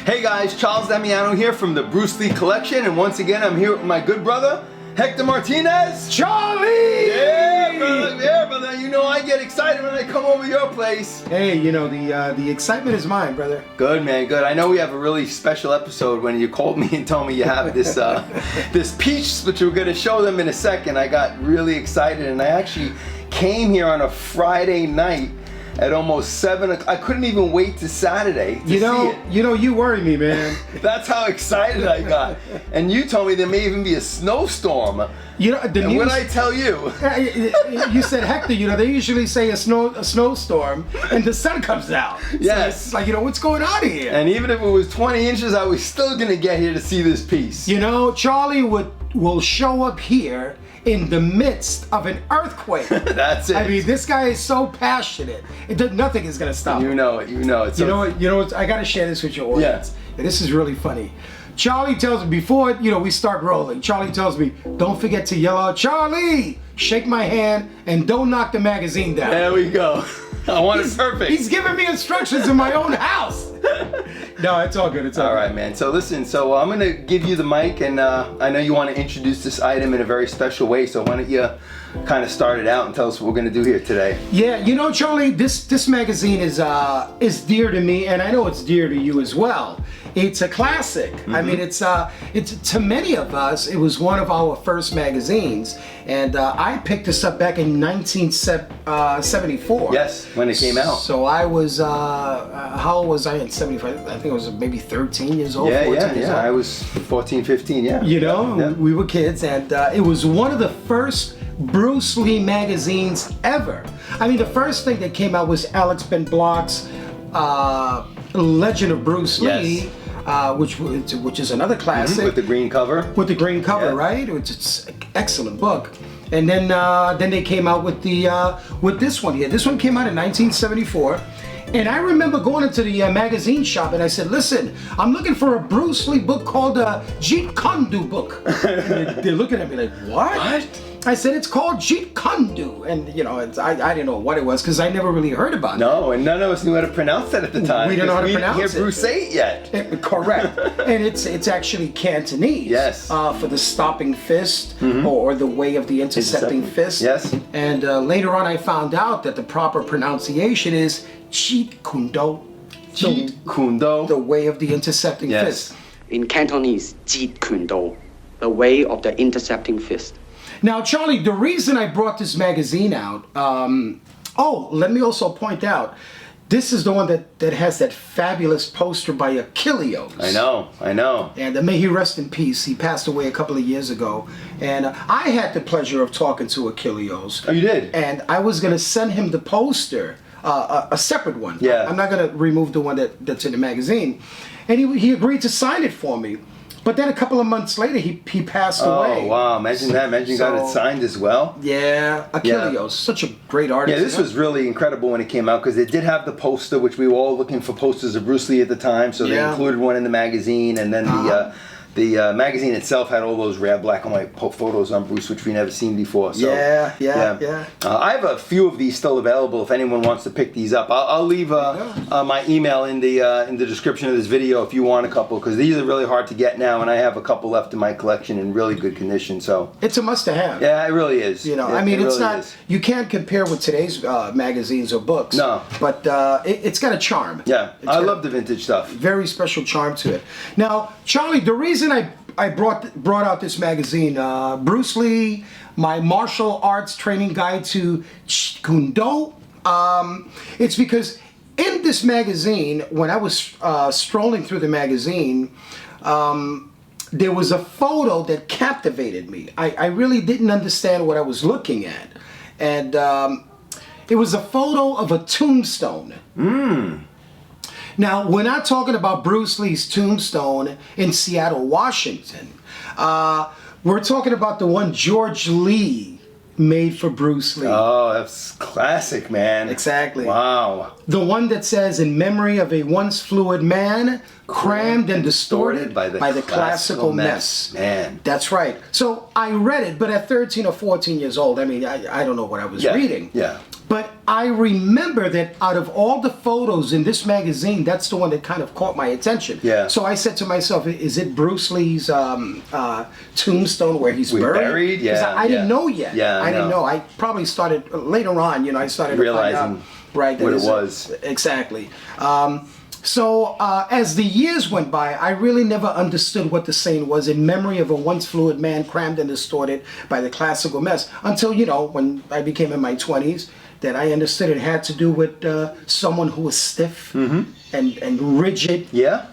Hey guys, Charles Damiano here from the Bruce Lee Collection, and once again I'm here with my good brother, Hector Martinez. Charlie! Yeah, brother, you know I get excited when I come over your place. Hey, you know, the excitement is mine, brother. Good, man, good. I know we have a really special episode when you called me and told me you have this this peach, which we're gonna show them in a second. I got really excited, and I actually came here on a Friday night at almost 7 o'clock. I couldn't even wait to Saturday to see it. You worry me, man. That's how excited I got. And you told me there may even be a snowstorm. You know, the and news, what I tell you? You said, Hector, you know, they usually say a snowstorm and the sun comes out. Yes. So it's like, you know, what's going on here? And even if it was 20 inches, I was still gonna get here to see this piece. You know, Charlie will show up here in the midst of an earthquake. That's it. I mean, this guy is so passionate. Nothing is gonna stop him. You know it. You know it. So, You know what? I gotta share this with your audience. Yeah. This is really funny. Charlie tells me before we start rolling. Charlie tells me, "Don't forget to yell out, Charlie! Shake my hand and don't knock the magazine down." There we go. I want it perfect. He's giving me instructions in my own house. No, it's all good. It's all all good. right, man. So listen. So I'm gonna give you the mic, and I know you want to introduce this item in a very special way. So why don't you kind of start it out and tell us what we're gonna do here today? Yeah, you know, Charlie, this magazine is dear to me, and I know it's dear to you as well. It's a classic. Mm-hmm. I mean, it's to many of us, it was one of our first magazines, and I picked this up back in 1974. Yes, when it came out. So I was how old was I in 75? I think I was maybe 13 years old. Yeah, 14 years old. I was 14, 15. Yeah. You know, yeah. We were kids, and it was one of the first Bruce Lee magazines ever. I mean, the first thing that came out was Alex Ben Block's Legend of Bruce Lee. Yes. Which is another classic. With the green cover. With the green cover, yeah. Right? It's an excellent book. And then they came out with with this one here. This one came out in 1974. And I remember going into the magazine shop and I said, "Listen, I'm looking for a Bruce Lee book called Jeet Kune Do book." And they're looking at me like, "What?" What? I said, "It's called Jeet Kune Do." And you know, I didn't know what it was because I never really heard about it. No, and none of us knew how to pronounce that at the time. We didn't know how to pronounce it. We didn't hear Bruce say it yet. Correct. And it's actually Cantonese. Yes. For the stopping fist, or the way of the intercepting fist. Yes. And later on I found out that the proper pronunciation is Jeet Kune Do. Jeet Kune Do. The way of the intercepting fist. In Cantonese, Jeet Kune Do, the way of the intercepting fist. Now, Charlie, the reason I brought this magazine out, let me also point out, this is the one that has that fabulous poster by Achilleos. I know. And may he rest in peace. He passed away a couple of years ago. And I had the pleasure of talking to Achilleos. Oh, you did? And I was going to send him the poster, a separate one. Yeah. I'm not going to remove the one that's in the magazine. And he agreed to sign it for me. But then a couple of months later, he passed away. Oh, wow. Imagine that. Imagine you got it signed as well. Yeah. Achilleos, such a great artist. Yeah, this was really incredible when it came out because it did have the poster, which we were all looking for posters of Bruce Lee at the time. So they included one in the magazine. And then the magazine itself had all those rare black and white photos on Bruce, which we never seen before. So, yeah. I have a few of these still available if anyone wants to pick these up. I'll leave my email in the description of this video if you want a couple, because these are really hard to get now, and I have a couple left in my collection in really good condition. So it's a must-have. Yeah, it really is. You know, I mean, it's really not. You can't compare with today's magazines or books. No, but it's got a charm. Yeah, I love the vintage stuff. Very special charm to it. Now, Charlie, the reason I brought out this magazine, Bruce Lee, my martial arts training guide to Jeet Kune Do, it's because in this magazine, when I was strolling through the magazine, there was a photo that captivated me. I really didn't understand what I was looking at. And it was a photo of a tombstone. Now, we're not talking about Bruce Lee's tombstone in Seattle, Washington. We're talking about the one George Lee made for Bruce Lee. Oh, that's classic, man. Exactly. Wow. The one that says, in memory of a once fluid man, crammed and distorted by the classical mess. Man. That's right. So I read it, but at 13 or 14 years old, I mean, I don't know what I was reading. Yeah. But I remember that out of all the photos in this magazine, that's the one that kind of caught my attention. Yeah. So I said to myself, is it Bruce Lee's tombstone where he's buried? Yeah. 'Cause I didn't know yet. Yeah, I didn't know. I probably started later on, I started to find out. Realizing Right, what it was. Exactly. So as the years went by, I really never understood what the saying was, in memory of a once fluid man crammed and distorted by the classical mess, until, when I became in my 20s, that I understood it had to do with someone who was stiff and rigid,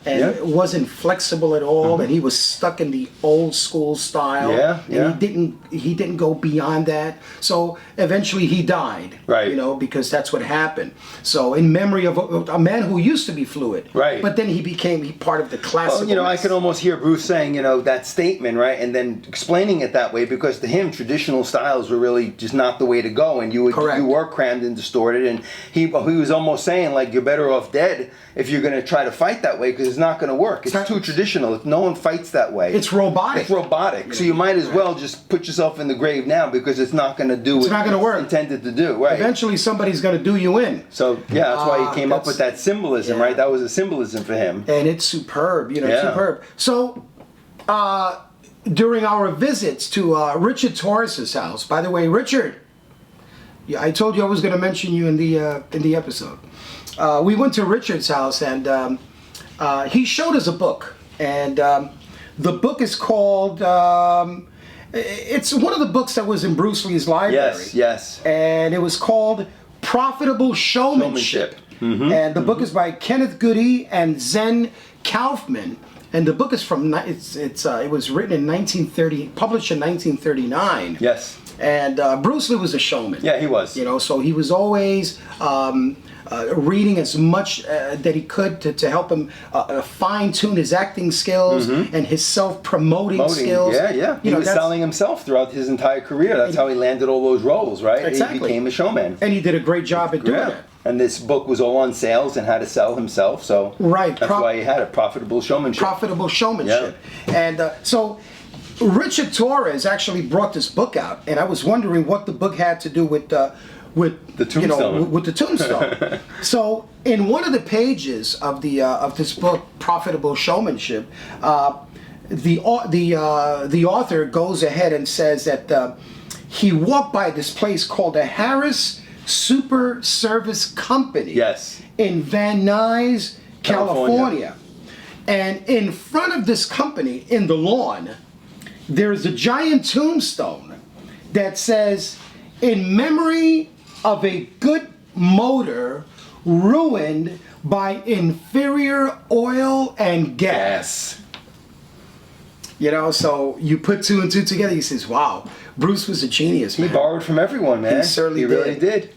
and wasn't flexible at all, and he was stuck in the old school style, and he didn't go beyond that. So eventually he died, right? Because that's what happened. So in memory of a man who used to be fluid, right? But then he became part of the classical. Well, I could almost hear Bruce saying, that statement, right, and then explaining it that way, because to him traditional styles were really just not the way to go, and you were crammed and distorted, and he was almost saying, like, you're better off dead if you're going to try to fight that way, because it's not going to work. It's too traditional. No one fights that way. It's robotic. It's robotic. So you might as well just put yourself in the grave now, because it's not going to do what it's intended to do. Right. Eventually somebody's going to do you in. So that's why he came up with that symbolism, right? That was a symbolism for him. And it's superb, superb. So during our visits to Richard Torres's house, by the way, Richard, I told you I was going to mention you in the episode. We went to Richard's house, and he showed us a book, and the book is called. It's one of the books that was in Bruce Lee's library. Yes. And it was called Profitable Showmanship. And the book is by Kenneth Goody and Zen Kaufman. And the book is from it was written in 1930, published in 1939. Yes. And Bruce Lee was a showman. Yeah, he was. So he was always reading as much that he could to help him fine-tune his acting skills and his self-promoting skills. Yeah. He was selling himself throughout his entire career. That's how he landed all those roles, right? Exactly. He became a showman. And he did a great job at doing it. And this book was all on sales and how to sell himself. So that's why he had a profitable showmanship. Profitable showmanship. Yeah. And so Richard Torres actually brought this book out, and I was wondering what the book had to do with the tombstone. With the tombstone. So in one of the pages of this book, Profitable Showmanship, the author goes ahead and says that he walked by this place called the Harris Super Service Company in Van Nuys, California. And in front of this company, in the lawn, there's a giant tombstone that says, in memory of a good motor ruined by inferior oil and gas. So you put two and two together, he says, wow, Bruce was a genius, man. He borrowed from everyone, man. He certainly did. Really did.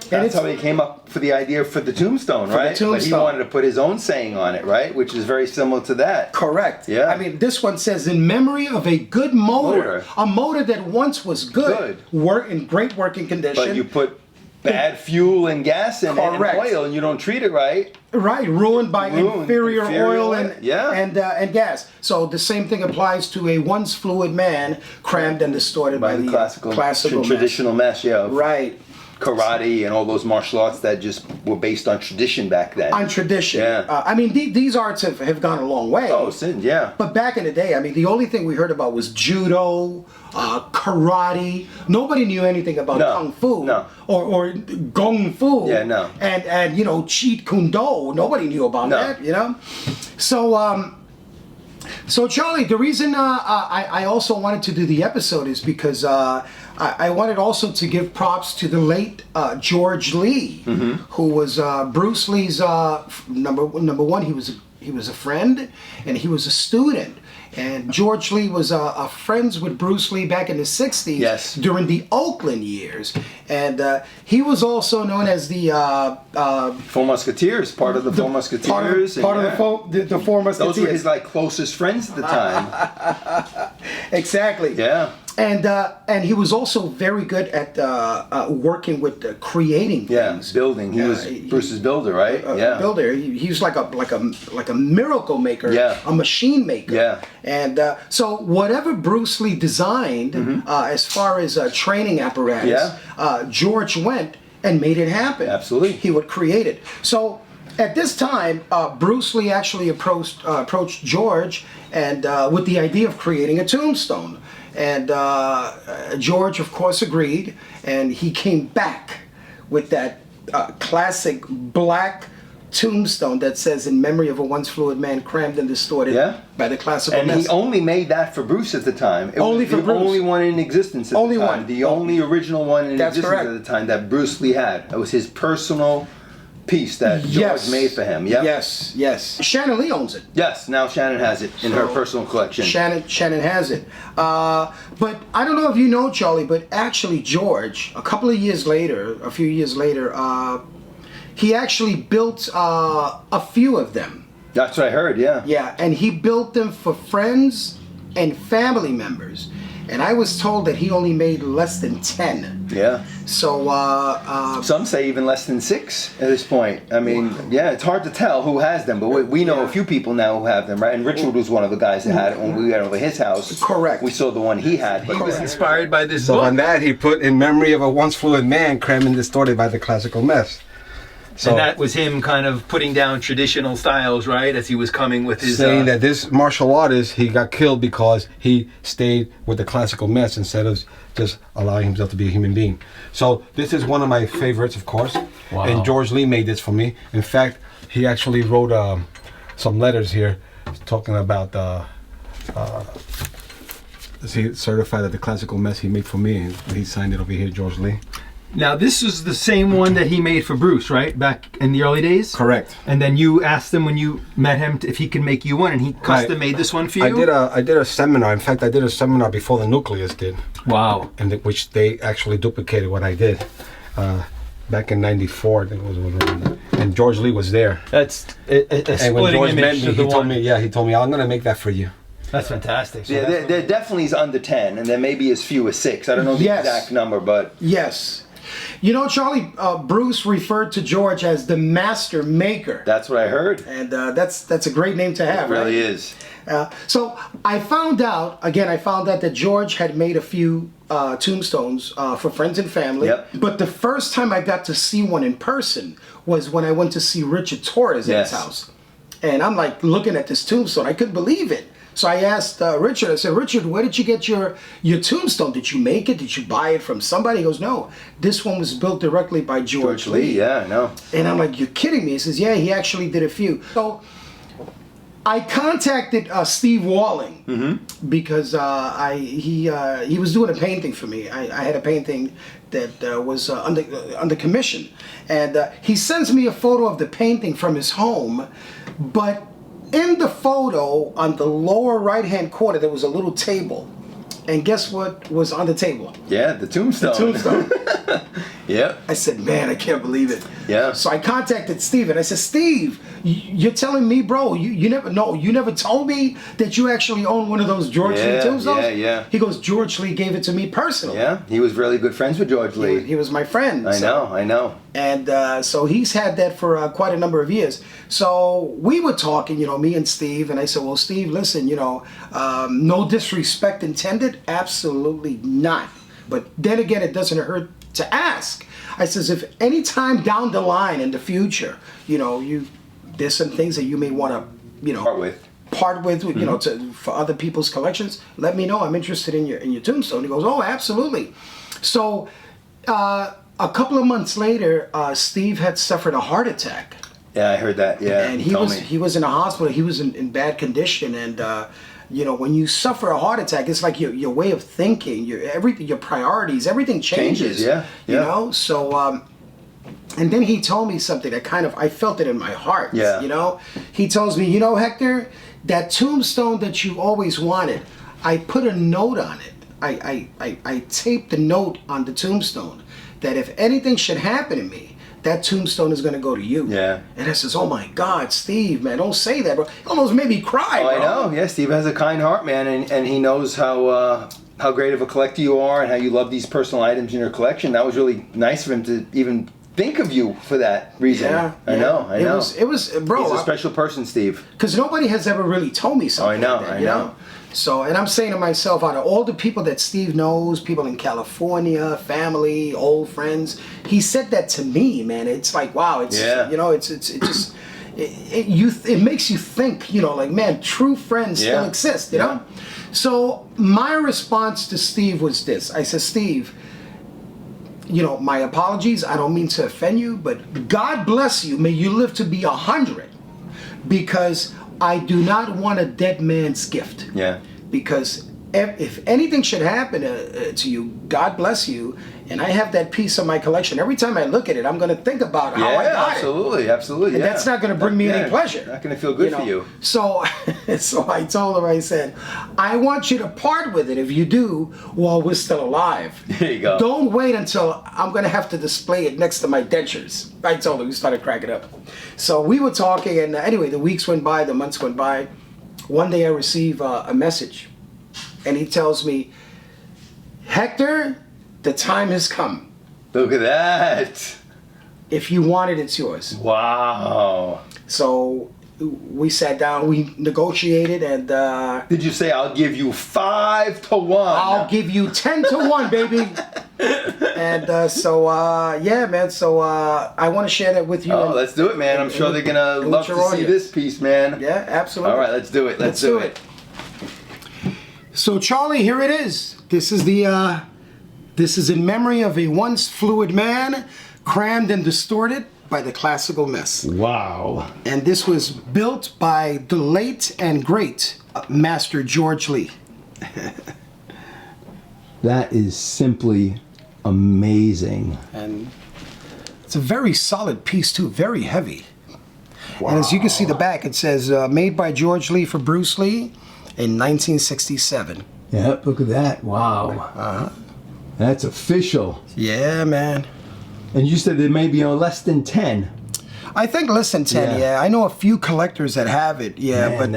That's how he came up for the idea for the tombstone, right? But he wanted to put his own saying on it, right? Which is very similar to that. Correct. Yeah. I mean, this one says, in memory of a good motor. A motor that once was good. In great working condition. But you put bad fuel and gas in it and oil, and you don't treat it right. Right, ruined by inferior oil and gas. So the same thing applies to a once fluid man crammed and distorted by the classical traditional mess. Right. Karate and all those martial arts that just were based on tradition back then. On tradition. Yeah. I mean, these arts have gone a long way. Oh, yeah. But back in the day, I mean, the only thing we heard about was judo, karate. Nobody knew anything about kung fu or gong fu. Yeah, no. And Jeet Kune Do. Nobody knew about that. So Charlie, the reason I also wanted to do the episode is because I wanted also to give props to the late George Lee, who was Bruce Lee's number one. He was a friend, and he was a student. And George Lee was friends with Bruce Lee back in the 60s during the Oakland years. And he was also known as the... Four Musketeers, part of the Four Musketeers. Part of the Four Musketeers. Those were his closest friends at the time. Exactly. Yeah. And he was also very good at working with creating things. Building. He was Bruce's builder, right? Builder. He was like a miracle maker. Yeah. A machine maker. Yeah. And so whatever Bruce Lee designed, as far as training apparatus, George went and made it happen. Absolutely. He would create it. So at this time, Bruce Lee actually approached George and with the idea of creating a tombstone. And George, of course, agreed, and he came back with that classic black tombstone that says, "In memory of a once fluid man, crammed and distorted by the classical And mess." he only made that for Bruce at the time. It Only was for the Bruce. only one in existence at Only the time. one. The only original one in That's existence correct. at the time that Bruce Lee had. It was his personal piece that George made for him. Yep. Yes. Shannon Lee owns it. Yes, now Shannon has it in her personal collection. Shannon has it. But I don't know if you know, Charlie, but actually George, a few years later, he actually built a few of them. That's what I heard, yeah. Yeah, and he built them for friends and family members. And I was told that he only made less than 10. Yeah. So, some say even less than 6 at this point. I mean, it's hard to tell who has them, but we know a few people now who have them, right? And Richard was one of the guys that had it when we went over his house. Correct. We saw the one he had. He was inspired by this So book. on that, he put "In memory of a once fluid man, crammed and distorted by the classical mess." So And that was him kind of putting down traditional styles, right? As he was coming with his... saying that this martial artist, he got killed because he stayed with the classical mess instead of just allowing himself to be a human being. So this is one of my favorites, of course. Wow. And George Lee made this for me. In fact, he actually wrote some letters here talking about he certified that the classical mess he made for me, and he signed it over here, George Lee. Now, this is the same one that he made for Bruce, right? Back in the early days? Correct. And then you asked him when you met him if he could make you one, and he custom made this one for you? I did a seminar. In fact, I did a seminar before the Nucleus did. Wow. And which they actually duplicated what I did. Back in '94, I think it was when, and George Lee was there. That's a And when splitting George met image me, of the one. he told me, I'm going to make that for you. That's fantastic. So Yeah, that's there definitely is under 10, and there may be as few as 6. I don't know the exact number, but... yes. You know, Charlie, Bruce referred to George as the master maker. That's what I heard. And that's a great name to have, It really right? is. So I found out that George had made a few tombstones for friends and family. Yep. But the first time I got to see one in person was when I went to see Richard Torres at his house. And I'm like looking at this tombstone. I couldn't believe it. So I asked Richard, I said, "Richard, where did you get your tombstone? Did you make it? Did you buy it from somebody?" He goes, "No, this one was built directly by George Lee." Yeah, I know. And I'm like, "You're kidding me?" He says, "Yeah, he actually did a few." So I contacted Steve Walling because he was doing a painting for me. I had a painting that was under commission, and he sends me a photo of the painting from his home, but in the photo, on the lower right-hand corner, there was a little table. And guess what was on the table? Yeah, the tombstone. The tombstone. Yep. I said, "Man, I can't believe it." Yeah. So I contacted Steve and I said, "Steve, you're telling me, bro, you never told me that you actually own one of those George Lee tombstones?" Yeah. He goes, "George Lee gave it to me personally." Yeah, he was really good friends with George Lee. He was my friend. I know. And so he's had that for quite a number of years. So we were talking, me and Steve, and I said, "Well, Steve, listen, no disrespect intended, absolutely not. But then again, it doesn't hurt to ask." I says, "If any time down the line in the future, there's some things that you may want to, part with, for other people's collections, let me know. I'm interested in your tombstone." He goes, "Oh, absolutely." So a couple of months later, Steve had suffered a heart attack. Yeah, I heard that. Yeah, And he was in a hospital. He was in bad condition, and when you suffer a heart attack, it's like your way of thinking, your priorities, everything changes. Yeah. So and then he told me something that I felt it in my heart. Yeah. He tells me, "Hector, that tombstone that you always wanted, I put a note on it. I taped a note on the tombstone that if anything should happen to me, that tombstone is going to go to you." Yeah. And I says, "Oh my God, Steve, man, don't say that, bro." It almost made me cry, Oh, bro. I know. Yeah, Steve has a kind heart, man, and he knows how great of a collector you are and how you love these personal items in your collection. That was really nice of him to even think of you for that reason. Yeah, I know. It was, bro. He's a special person, Steve. Because nobody has ever really told me something. I know, like that, I you know. So, and I'm saying to myself, out of all the people that Steve knows, people in California, family, old friends, he said that to me, man. It's like, wow. It's you know, it just it makes you think, you know, like, man, true friends still exist, you know. So my response to Steve was this. I said, Steve, you know, my apologies. I don't mean to offend you, but God bless you. May you live to be 100, because I do not want a dead man's gift. Yeah. Because if anything should happen to you, God bless you, and I have that piece of my collection. Every time I look at it, I'm going to think about how I got absolutely, it. absolutely. And that's not going to bring me any pleasure. Not going to feel good for you. So, so I told her, I said, I want you to part with it if you do while we're still alive. There you go. Don't wait until I'm going to have to display it next to my dentures. I told her, we started cracking up. So we were talking, and anyway, the weeks went by, the months went by. One day I receive a message, and he tells me, Hector, the time has come. Look at that. If you want it, it's yours. Wow. So we sat down, we negotiated, and Did you say I'll give you 5 to 1? I'll give you 10 to 1, baby. And so yeah, man. So I want to share that with you. Oh, let's do it, man. I'm sure they're gonna love to see this piece, man. Yeah, absolutely. All right, let's do it. Let's do it. So Charlie, here it is. This is the this is in memory of a once fluid man, crammed and distorted by the classical mess. Wow. And this was built by the late and great Master George Lee. That is simply amazing. And it's a very solid piece too, very heavy. Wow. And as you can see the back, it says made by George Lee for Bruce Lee in 1967. Yep, look at that. Wow. That's official. Yeah, man. And you said there may be less than 10. I think less than 10, yeah. I know a few collectors that have it, Man,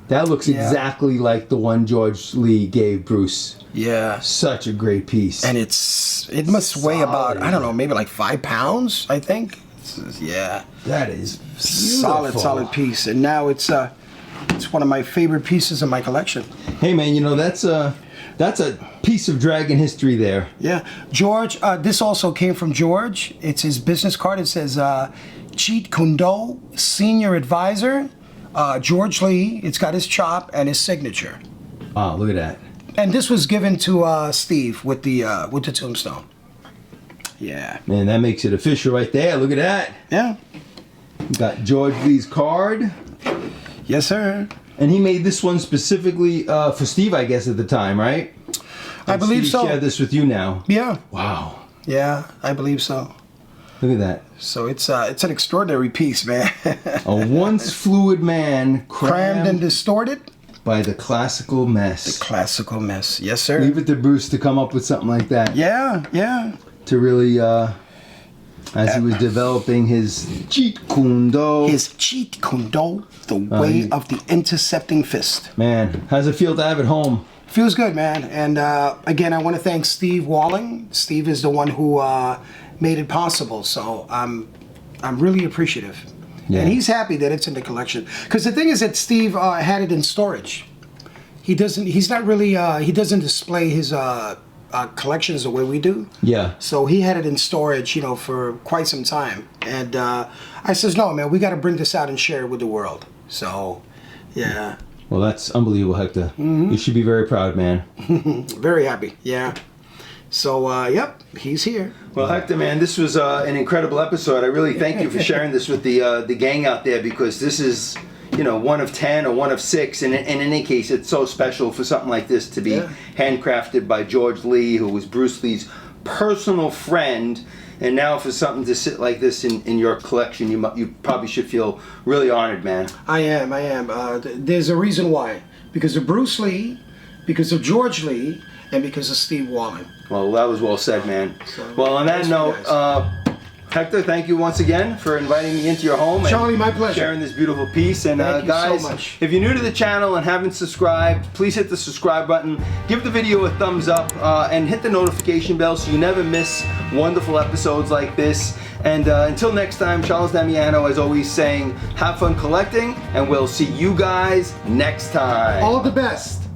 that looks exactly like the one George Lee gave Bruce. Yeah. Such a great piece. And it must weigh about, I don't know, maybe like 5 pounds, I think. Yeah. That is beautiful. Solid piece. And now it's one of my favorite pieces in my collection. Hey man, that's a piece of dragon history there. Yeah. George, this also came from George. It's his business card. It says Jeet Kune Do, Senior Advisor, George Lee. It's got his chop and his signature. Wow, look at that. And this was given to Steve with the tombstone. Yeah. Man, that makes it official right there. Look at that. Yeah. Got George Lee's card. Yes, sir. And he made this one specifically for Steve, I guess, at the time, right? I believe Steve so. shared this with you now. Yeah. Wow. Yeah, I believe so. Look at that. So it's an extraordinary piece, man. A once fluid man crammed and distorted by the classical mess. The classical mess. Yes, sir. Leave it to Bruce to come up with something like that. Yeah, yeah. To really, as he was developing his Jeet Kune Do. His Jeet Kune Do, the way of the intercepting fist. Man, how's it feel to have it home? Feels good, man. And again, I want to thank Steve Walling. Steve is the one who made it possible. So I'm really appreciative. Yeah. And he's happy that it's in the collection. Because the thing is that Steve had it in storage. He doesn't display his collections the way we do. Yeah. So he had it in storage, for quite some time. And I says, no, man, we got to bring this out and share it with the world. So, yeah. Well, that's unbelievable, Hector. Mm-hmm. You should be very proud, man. Very happy, yeah. So, yep, he's here. Well, Hector, man, this was an incredible episode. I really thank you for sharing this with the gang out there, because this is, one of 10 or one of 6. And in any case, it's so special for something like this to be handcrafted by George Lee, who was Bruce Lee's personal friend. And now for something to sit like this in your collection, you probably should feel really honored, man. I am. There's a reason why. Because of Bruce Lee, because of George Lee, and because of Steve Walling. Well, that was well said, man. So, well, on that note, Hector, thank you once again for inviting me into your home. Charlie, and my pleasure. Sharing this beautiful piece. And Thank you guys, so much. if you're new to the channel and haven't subscribed, please hit the subscribe button, give the video a thumbs up, and hit the notification bell so you never miss wonderful episodes like this. And until next time, Charles Damiano, as always, saying, have fun collecting, and we'll see you guys next time. All the best.